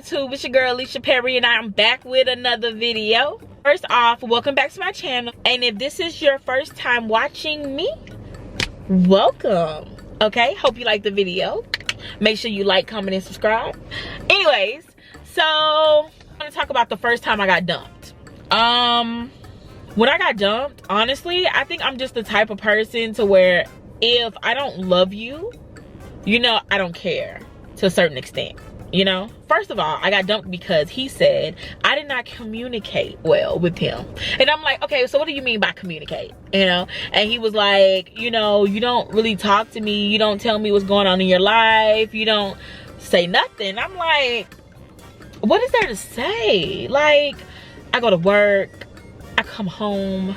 YouTube? It's your girl Liciaparie, and I'm back with another video. First off, welcome back to my channel, and if this is your first time watching me, welcome. Okay, hope you like the video. Make sure you like, comment, and subscribe. Anyways, so I'm gonna talk about the first time I got dumped. When I got dumped, honestly, I think I'm just the type of person to where if I don't love you, you know, I don't care to a certain extent. You know, first of all, I got dumped because he said I did not communicate well with him. And I'm like, okay, so what do you mean by communicate? You know, and he was like, you know, you don't really talk to me. You don't tell me what's going on in your life. You don't say nothing. I'm like, what is there to say? Like, I go to work, I come home,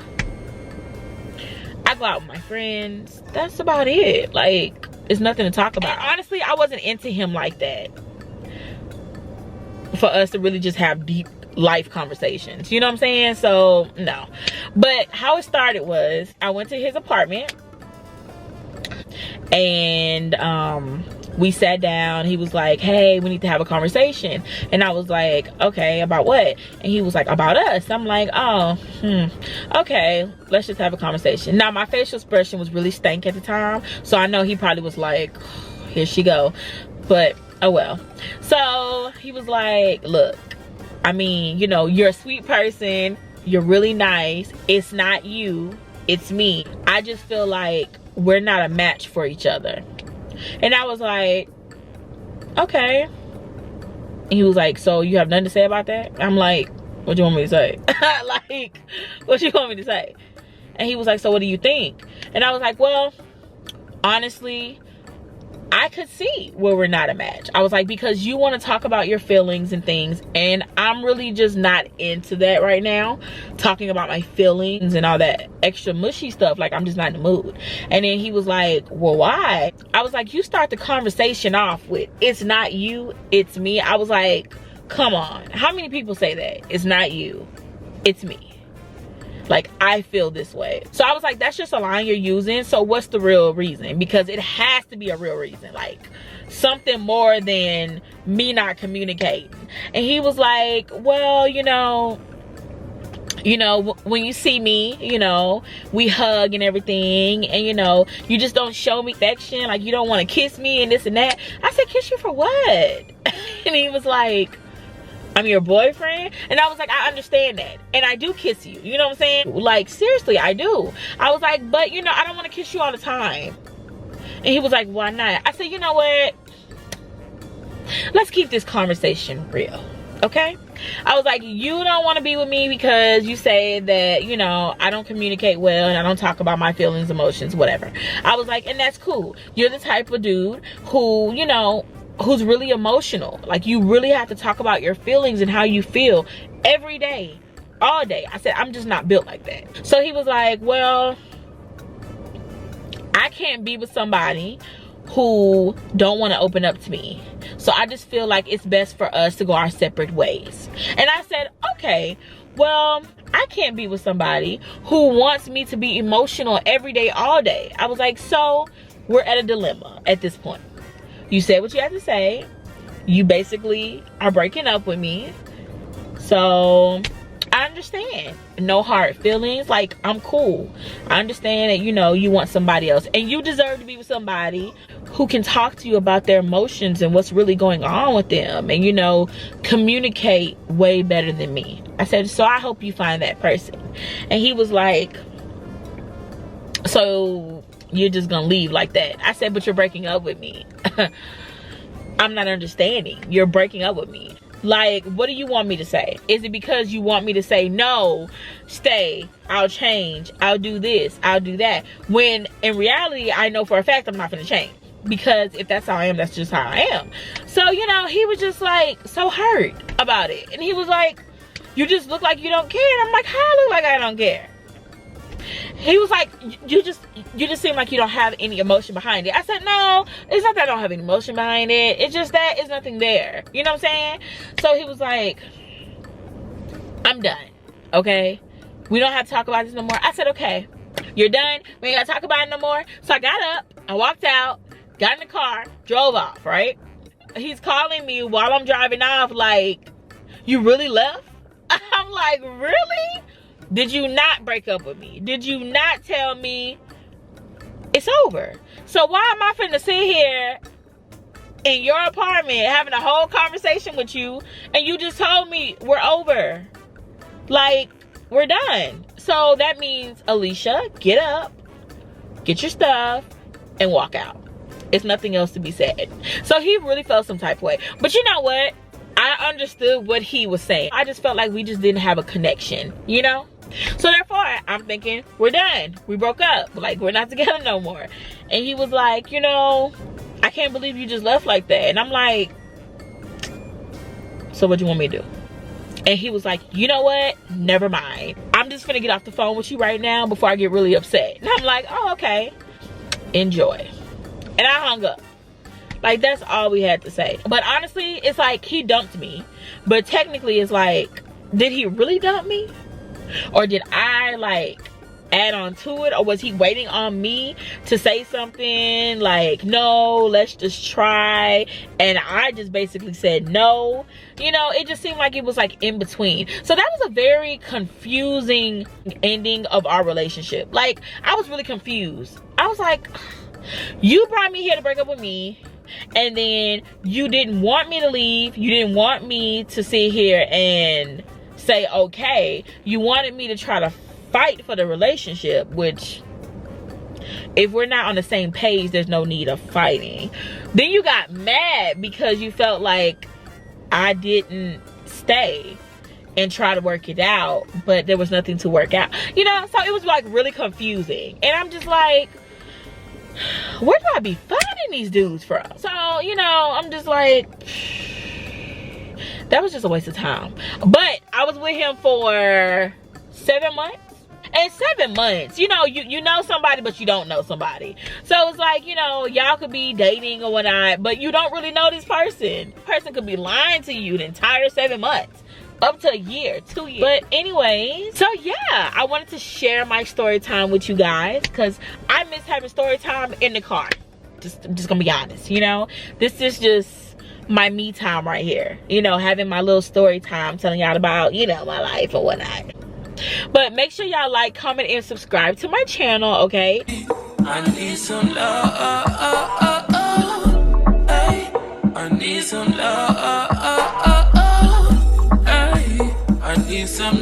I go out with my friends. That's about it. Like, it's nothing to talk about. And honestly, I wasn't into him like that, for us to really just have deep life conversations, you know what I'm saying? So no. But how it started was I went to his apartment, and we sat down. He was like, hey, we need to have a conversation. And I was like, okay, about what? And he was like, about us. I'm like, oh, okay, let's just have a conversation. Now my facial expression was really stank at the time, so I know he probably was like, here she go. But oh well. So he was like, look, I mean, you know, you're a sweet person, you're really nice, it's not you, it's me. I just feel like we're not a match for each other. And I was like, okay. And he was like, so you have nothing to say about that? I'm like, what do you want me to say? Like, what you want me to say? And he was like, so what do you think? And I was like, well, honestly, I could see where we're not a match. I was like, because you want to talk about your feelings and things, and I'm really just not into that right now, talking about my feelings and all that extra mushy stuff. Like, I'm just not in the mood. And then he was like, well, why? I was like, you start the conversation off with, it's not you, it's me. I was like, come on, how many people say that? It's not you, it's me. Like, I feel this way. So I was like, that's just a line you're using. So what's the real reason? Because it has to be a real reason. Like, something more than me not communicating. And he was like, well, you know, when you see me, you know, we hug and everything. And, you know, you just don't show me affection. Like, you don't want to kiss me and this and that. I said, kiss you for what? And he was like, I'm your boyfriend. And I was like, I understand that, and I do kiss you, you know what I'm saying? Like, seriously, I do. I was like, but you know, I don't want to kiss you all the time. And he was like, why not? I said, you know what, let's keep this conversation real, okay? I was like, you don't want to be with me because you say that, you know, I don't communicate well and I don't talk about my feelings, emotions, whatever. I was like, and that's cool. You're the type of dude who, you know, who's really emotional. Like, you really have to talk about your feelings and how you feel every day, all day. I said, I'm just not built like that. So he was like, well, I can't be with somebody who don't want to open up to me. So I just feel like it's best for us to go our separate ways. And I said, okay, well, I can't be with somebody who wants me to be emotional every day, all day. I was like, so we're at a dilemma at this point. You said what you had to say. You basically are breaking up with me. So I understand. No hard feelings. Like, I'm cool. I understand that, you know, you want somebody else. And you deserve to be with somebody who can talk to you about their emotions and what's really going on with them. And, you know, communicate way better than me. I said, so I hope you find that person. And he was like, so you're just gonna leave like that? I said, but you're breaking up with me. I'm not understanding. You're breaking up with me. Like, what do you want me to say? Is it because you want me to say, no, stay, I'll change, I'll do this, I'll do that? When in reality, I know for a fact I'm not gonna change. Because if that's how I am, that's just how I am. So, you know, he was just like so hurt about it. And he was like, you just look like you don't care. I'm like, how I look like I don't care? He was like, you just seem like you don't have any emotion behind it. I said, no, it's not that I don't have any emotion behind it. It's just that it's nothing there. You know what I'm saying? So he was like, I'm done, okay? We don't have to talk about this no more. I said, okay, you're done. We ain't gotta talk about it no more. So I got up, I walked out, got in the car, drove off, right? he's calling me while I'm driving off like, you really left? I'm like, really? Did you not break up with me? Did you not tell me it's over? So why am I finna sit here in your apartment having a whole conversation with you and you just told me we're over? Like, we're done. So that means, Alicia, get up, get your stuff, and walk out. It's nothing else to be said. So he really felt some type of way. But you know what? I understood what he was saying. I just felt like we just didn't have a connection, you know? So therefore, I'm thinking, we're done. We broke up. Like, we're not together no more. And he was like, you know, I can't believe you just left like that. And I'm like, so what do you want me to do? And he was like, you know what? Never mind. I'm just gonna get off the phone with you right now before I get really upset. And I'm like, oh, okay. Enjoy. And I hung up. Like, that's all we had to say. But honestly, it's like he dumped me. But technically, it's like, did he really dump me? Or did I, like, add on to it? Or was he waiting on me to say something like, no, let's just try? And I just basically said no. You know, it just seemed like it was like in between. So that was a very confusing ending of our relationship. Like, I was really confused. I was like, you brought me here to break up with me, and then you didn't want me to leave. You didn't want me to sit here and say okay. You wanted me to try to fight for the relationship, which, if we're not on the same page, there's no need of fighting. Then you got mad because you felt like I didn't stay and try to work it out, but there was nothing to work out, you know? So it was like really confusing, and I'm just like, where do I be finding these dudes from? So, you know, I'm just like, that was just a waste of time. But I was with him for 7 months. And 7 months, you know, you know somebody, but you don't know somebody. So it's like, you know, y'all could be dating or whatnot, but you don't really know this person. The person could be lying to you the entire 7 months. Up to a year, 2 years. But anyways, so yeah, I wanted to share my story time with you guys because I miss having story time in the car. I'm just gonna be honest, you know? This is just my me time right here. You know, having my little story time, telling y'all about, you know, my life or whatnot. But make sure y'all like, comment, and subscribe to my channel, okay? I need some love. I need some love. I need some